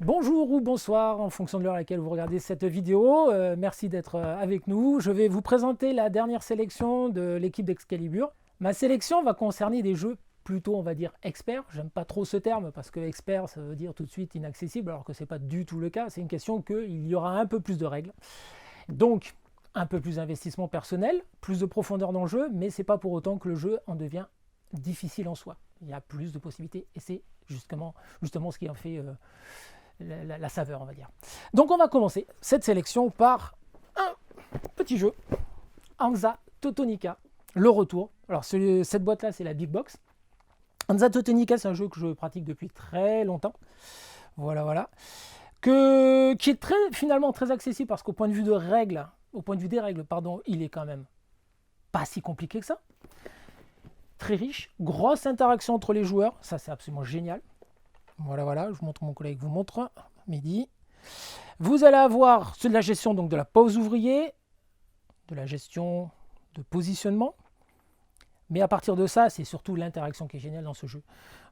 Bonjour ou bonsoir en fonction de l'heure à laquelle vous regardez cette vidéo. Merci d'être avec nous. Je vais vous présenter la dernière sélection de l'équipe d'Excalibur. Ma sélection va concerner des jeux plutôt, on va dire, experts. J'aime pas trop ce terme parce que expert, ça veut dire tout de suite inaccessible, alors que c'est pas du tout le cas. C'est une question qu'il y aura un peu plus de règles. Donc, un peu plus d'investissement personnel, plus de profondeur dans le jeu, mais c'est pas pour autant que le jeu en devient difficile en soi. Il y a plus de possibilités et c'est justement ce qui en fait la saveur, on va dire. Donc on va commencer cette sélection par un petit jeu, Hansa Teutonica, le retour. Alors cette boîte là, c'est la Big Box. Hansa Teutonica, c'est un jeu que je pratique depuis très longtemps. Voilà. Qui est finalement très accessible parce qu'au point de vue des règles, il est quand même pas si compliqué que ça. Très riche, grosse interaction entre les joueurs, ça c'est absolument génial. Voilà, je vous montre, mon collègue vous montre, midi. Vous allez avoir de la gestion donc de la pause ouvrier, de la gestion de positionnement. Mais à partir de ça, c'est surtout l'interaction qui est géniale dans ce jeu.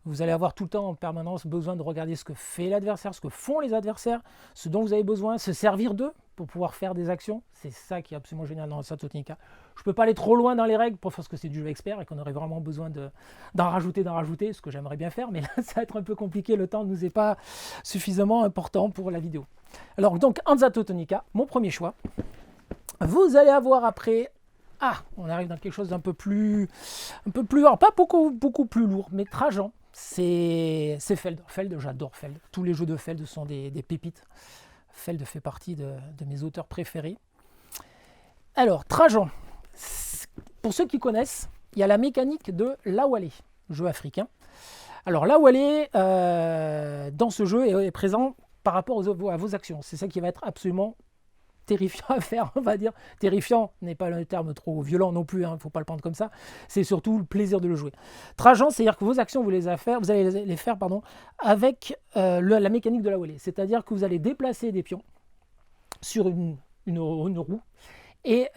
Vous allez avoir tout le temps en permanence besoin de regarder ce que fait l'adversaire, ce que font les adversaires, ce dont vous avez besoin, se servir d'eux pour pouvoir faire des actions. C'est ça qui est absolument génial dans Hansa Teutonica. Je ne peux pas aller trop loin dans les règles parce que c'est du jeu expert et qu'on aurait vraiment besoin d'en rajouter, ce que j'aimerais bien faire, mais là ça va être un peu compliqué, le temps ne nous est pas suffisamment important pour la vidéo. Alors donc Hansa Teutonica, mon premier choix. Vous allez avoir après... on arrive dans quelque chose d'un peu plus, alors pas beaucoup plus lourd, mais Trajan. C'est Feld. Feld, j'adore Feld. Tous les jeux de Feld sont des pépites. Feld fait partie de mes auteurs préférés. Alors, Trajan. Pour ceux qui connaissent, il y a la mécanique de l'Awalé, jeu africain. Alors, l'Awalé, dans ce jeu, est présent par rapport à vos actions. C'est ça qui va être absolument terrifiant à faire, on va dire. Terrifiant n'est pas le terme trop violent non plus, il ne faut pas le prendre comme ça. C'est surtout le plaisir de le jouer. Trajan, c'est-à-dire que vos actions, vous allez les faire avec la mécanique de la volée. C'est-à-dire que vous allez déplacer des pions sur une roue. Et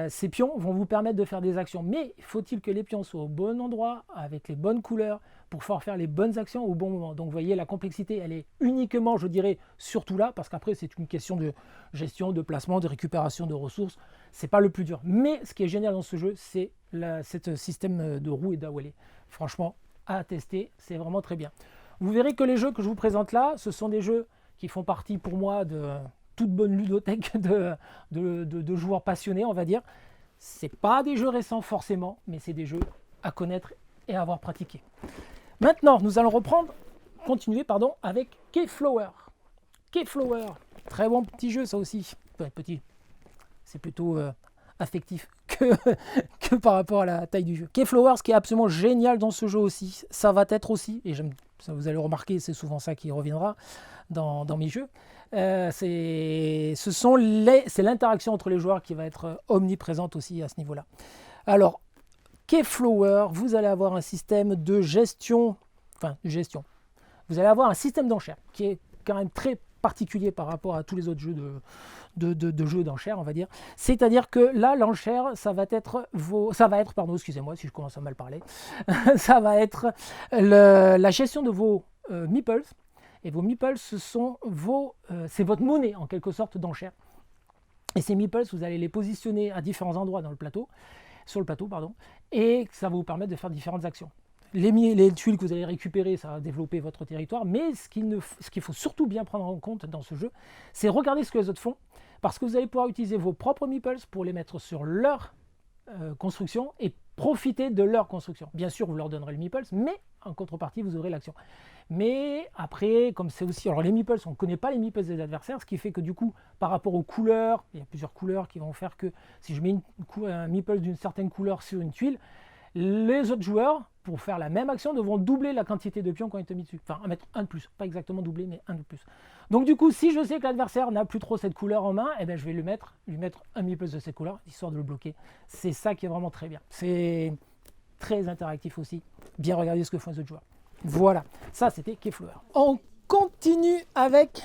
ces pions vont vous permettre de faire des actions. Mais faut-il que les pions soient au bon endroit, avec les bonnes couleurs, pour pouvoir faire les bonnes actions au bon moment. Donc vous voyez, la complexité, elle est uniquement, je dirais, surtout là, parce qu'après, c'est une question de gestion, de placement, de récupération de ressources. C'est pas le plus dur. Mais ce qui est génial dans ce jeu, c'est ce système de roue et d'awalé. Franchement, à tester, c'est vraiment très bien. Vous verrez que les jeux que je vous présente là, ce sont des jeux qui font partie pour moi de toute bonne ludothèque de joueurs passionnés, on va dire. C'est pas des jeux récents forcément, mais c'est des jeux à connaître et à avoir pratiqué. Maintenant, nous allons continuer avec Keyflower. Keyflower, très bon petit jeu ça aussi. Petit, c'est plutôt affectif que par rapport à la taille du jeu. Keyflower, ce qui est absolument génial dans ce jeu aussi, ça va être aussi, et ça vous allez le remarquer, c'est souvent ça qui reviendra dans mes jeux, c'est l'interaction entre les joueurs qui va être omniprésente aussi à ce niveau-là. Alors, Keyflower, vous allez avoir un système de gestion. Vous allez avoir un système d'enchères qui est quand même très particulier par rapport à tous les autres jeux de jeux d'enchères, on va dire. C'est-à-dire que là, l'enchère, excusez-moi si je commence à mal parler, ça va être la gestion de vos meeples. Et vos meeples, c'est votre monnaie en quelque sorte d'enchère. Et ces meeples, vous allez les positionner à différents endroits sur le plateau, et ça va vous permettre de faire différentes actions. Les tuiles que vous allez récupérer, ça va développer votre territoire, mais ce qu'il faut surtout bien prendre en compte dans ce jeu, c'est regarder ce que les autres font, parce que vous allez pouvoir utiliser vos propres meeples pour les mettre sur leur construction et profiter de leur construction. Bien sûr, vous leur donnerez le meeples, mais en contrepartie, vous aurez l'action. Mais après, comme c'est aussi... Alors les meeples, on ne connaît pas les meeples des adversaires, ce qui fait que du coup, par rapport aux couleurs, il y a plusieurs couleurs qui vont faire que si je mets un meeple d'une certaine couleur sur une tuile, les autres joueurs, pour faire la même action, devront doubler la quantité de pions qui ont été mis dessus. Enfin, en mettre un de plus. Pas exactement doubler, mais un de plus. Donc du coup, si je sais que l'adversaire n'a plus trop cette couleur en main, je vais lui mettre un meeple de cette couleur, histoire de le bloquer. C'est ça qui est vraiment très bien. C'est très interactif aussi. Bien regarder ce que font les autres joueurs. Voilà, ça c'était Keyflower. On continue avec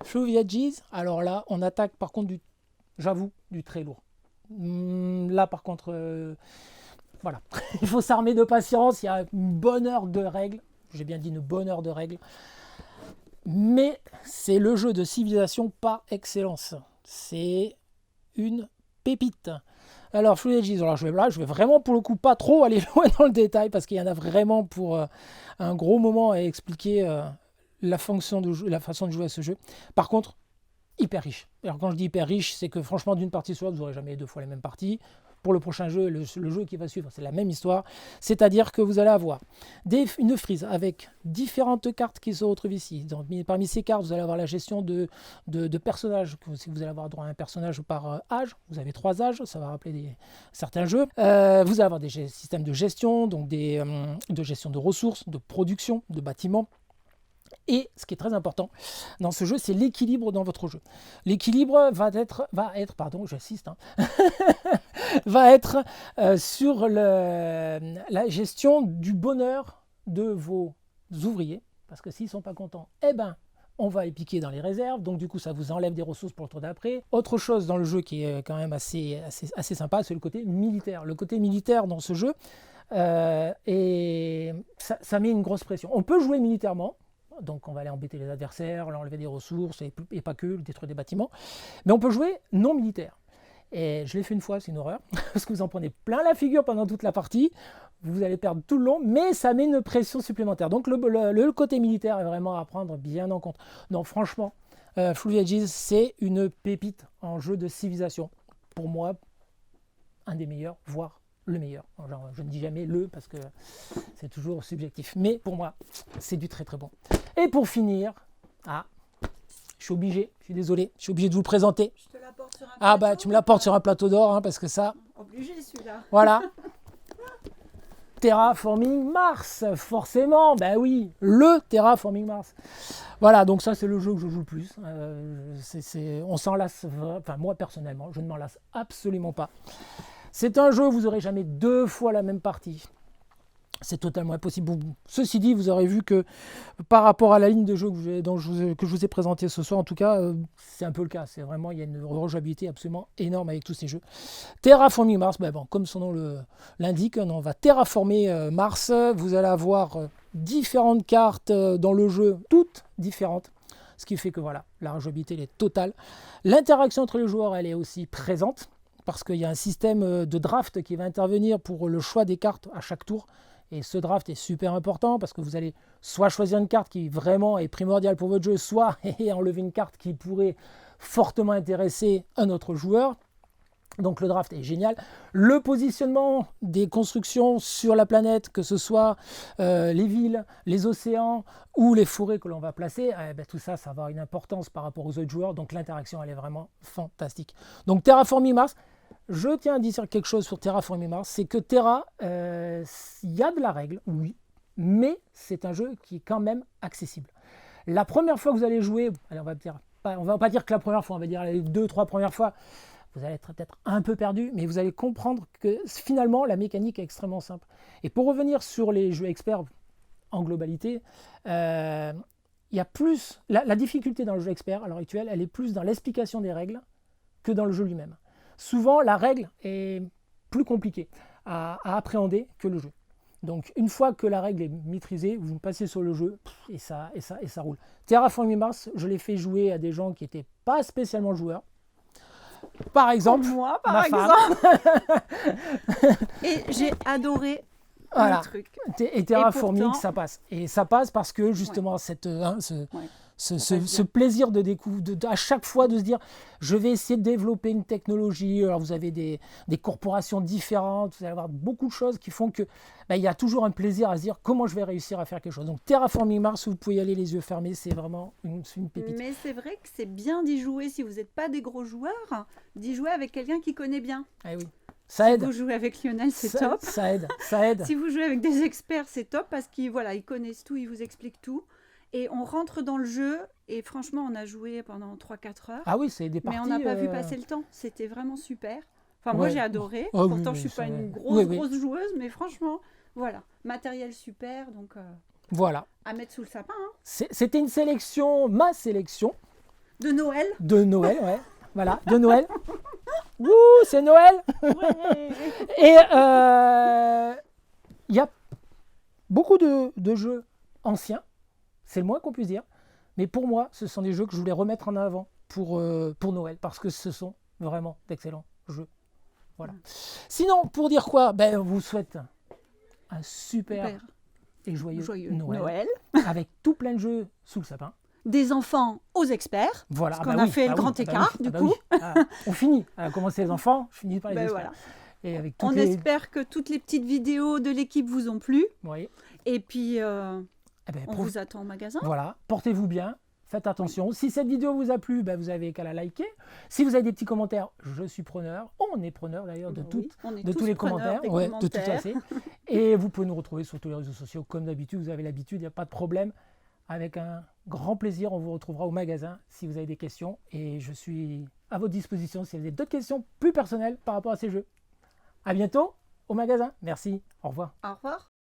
Fluviages. Alors là, on attaque par contre du très lourd. Là par contre, voilà, il faut s'armer de patience, il y a une bonne heure de règles. J'ai bien dit une bonne heure de règles. mais c'est le jeu de civilisation par excellence. C'est une pépite. Alors, Fluid Edges, alors je vais vraiment pour le coup pas trop aller loin dans le détail parce qu'il y en a vraiment pour un gros moment à expliquer la façon de jouer à ce jeu. Par contre, hyper riche. Alors quand je dis hyper riche, c'est que franchement d'une partie sur l'autre, vous n'aurez jamais deux fois les mêmes parties. Pour le prochain jeu, le jeu qui va suivre, c'est la même histoire. C'est-à-dire que vous allez avoir une frise avec différentes cartes qui se retrouvent ici. Donc, parmi ces cartes, vous allez avoir la gestion de personnages. Vous allez avoir droit à un personnage par âge. Vous avez 3 âges, ça va rappeler certains jeux. Vous allez avoir des systèmes de gestion, donc de gestion de ressources, de production, de bâtiments. Et ce qui est très important dans ce jeu, c'est l'équilibre dans votre jeu. L'équilibre va être, j'insiste, va être sur la gestion du bonheur de vos ouvriers. Parce que s'ils ne sont pas contents, on va les piquer dans les réserves. Donc du coup, ça vous enlève des ressources pour le tour d'après. Autre chose dans le jeu qui est quand même assez sympa, c'est le côté militaire. Le côté militaire dans ce jeu, et ça met une grosse pression. On peut jouer militairement. Donc on va aller embêter les adversaires, leur enlever des ressources et pas que, détruire des bâtiments. Mais on peut jouer non militaire. Et je l'ai fait une fois, c'est une horreur, parce que vous en prenez plein la figure pendant toute la partie, vous allez perdre tout le long, mais ça met une pression supplémentaire. Donc le côté militaire est vraiment à prendre bien en compte. Donc franchement, Fluid Edges, c'est une pépite en jeu de civilisation. Pour moi, un des meilleurs, voire le meilleur. Genre, je ne dis jamais le parce que c'est toujours subjectif. Mais pour moi, c'est du très très bon. Et pour finir, je suis obligé, je suis désolé, je suis obligé de vous le présenter. Je te l'apporte sur un plateau. Tu me l'apportes sur un plateau d'or, parce que ça... Obligé celui-là. Voilà. Terraforming Mars, forcément, oui, le Terraforming Mars. Voilà, donc ça c'est le jeu que je joue le plus. On s'en lasse, enfin moi personnellement, je ne m'en lasse absolument pas. C'est un jeu où vous n'aurez jamais 2 fois la même partie. C'est totalement impossible. Ceci dit, vous aurez vu que par rapport à la ligne de jeu que je vous ai présenté ce soir, en tout cas, c'est un peu le cas. C'est vraiment, il y a une rejouabilité absolument énorme avec tous ces jeux. Terraforming Mars, comme son nom l'indique, on va terraformer Mars. Vous allez avoir différentes cartes dans le jeu, toutes différentes. Ce qui fait que voilà, la rejouabilité elle est totale. L'interaction entre les joueurs, elle est aussi présente. Parce qu'il y a un système de draft qui va intervenir pour le choix des cartes à chaque tour. Et ce draft est super important parce que vous allez soit choisir une carte qui vraiment est primordiale pour votre jeu, soit enlever une carte qui pourrait fortement intéresser un autre joueur. Donc le draft est génial. Le positionnement des constructions sur la planète, que ce soit les villes, les océans ou les forêts que l'on va placer, tout ça, ça va avoir une importance par rapport aux autres joueurs. Donc l'interaction, elle est vraiment fantastique. Donc Terraforming Mars, je tiens à dire quelque chose sur Terraforming Mars, c'est que Terra, il y a de la règle, oui, mais c'est un jeu qui est quand même accessible. La première fois que vous allez jouer, allez, on va pas dire que la première fois, on va dire les 2-3 premières fois, vous allez être peut-être un peu perdu, mais vous allez comprendre que finalement, la mécanique est extrêmement simple. Et pour revenir sur les jeux experts en globalité, il y a plus... La difficulté dans le jeu expert, à l'heure actuelle, elle est plus dans l'explication des règles que dans le jeu lui-même. Souvent, la règle est plus compliquée à appréhender que le jeu. Donc, une fois que la règle est maîtrisée, vous passez sur le jeu et ça roule. Terraforming Mars, je l'ai fait jouer à des gens qui n'étaient pas spécialement joueurs. Par exemple, moi, ma femme. Et j'ai adoré voilà. le truc. Et Terraforming, pourtant... ça passe. Et ça passe parce que justement, ce plaisir de découvrir, à chaque fois de se dire, je vais essayer de développer une technologie. Alors vous avez des corporations différentes, vous allez avoir beaucoup de choses qui font que il y a toujours un plaisir à se dire comment je vais réussir à faire quelque chose. Donc Terraforming Mars, vous pouvez y aller les yeux fermés, c'est vraiment une pépite. Mais c'est vrai que c'est bien d'y jouer si vous n'êtes pas des gros joueurs, d'y jouer avec quelqu'un qui connaît bien. Ah oui. Ça aide. Si vous jouez avec Lionel, c'est top. Ça aide. Si vous jouez avec des experts, c'est top parce qu'ils connaissent tout, ils vous expliquent tout. Et on rentre dans le jeu et franchement, on a joué pendant 3-4 heures. Ah oui, c'est des parties... Mais on n'a pas vu passer le temps. C'était vraiment super. Enfin, moi, j'ai adoré. Oh, pourtant, oui, je ne suis pas une grosse joueuse, mais franchement, voilà. Matériel super, donc voilà. à mettre sous le sapin. Hein. C'était ma sélection. De Noël. De Noël, ouais. Voilà, de Noël. Wouh, c'est Noël. Ouais. Et il y a beaucoup de jeux anciens, c'est le moins qu'on puisse dire, Mais pour moi, ce sont des jeux que je voulais remettre en avant pour Noël, parce que ce sont vraiment d'excellents jeux. Voilà. Sinon, pour dire quoi, ben, on vous souhaite un super et joyeux Noël, avec tout plein de jeux sous le sapin. Des enfants aux experts, voilà, parce qu'on a fait le grand écart, du coup. On finit. À commencer les enfants, je finis par les experts. Voilà. Et avec on espère que toutes les petites vidéos de l'équipe vous ont plu. Oui. Et puis, on vous attend au magasin. Voilà, portez-vous bien. Faites attention. Si cette vidéo vous a plu, ben vous avez qu'à la liker. Si vous avez des petits commentaires, je suis preneur. On est preneur d'ailleurs de tous les commentaires. De tout assez. Et vous pouvez nous retrouver sur tous les réseaux sociaux. Comme d'habitude, vous avez l'habitude, il n'y a pas de problème. Avec un grand plaisir, on vous retrouvera au magasin si vous avez des questions. Et je suis à votre disposition si vous avez d'autres questions plus personnelles par rapport à ces jeux. À bientôt au magasin. Merci. Au revoir. Au revoir.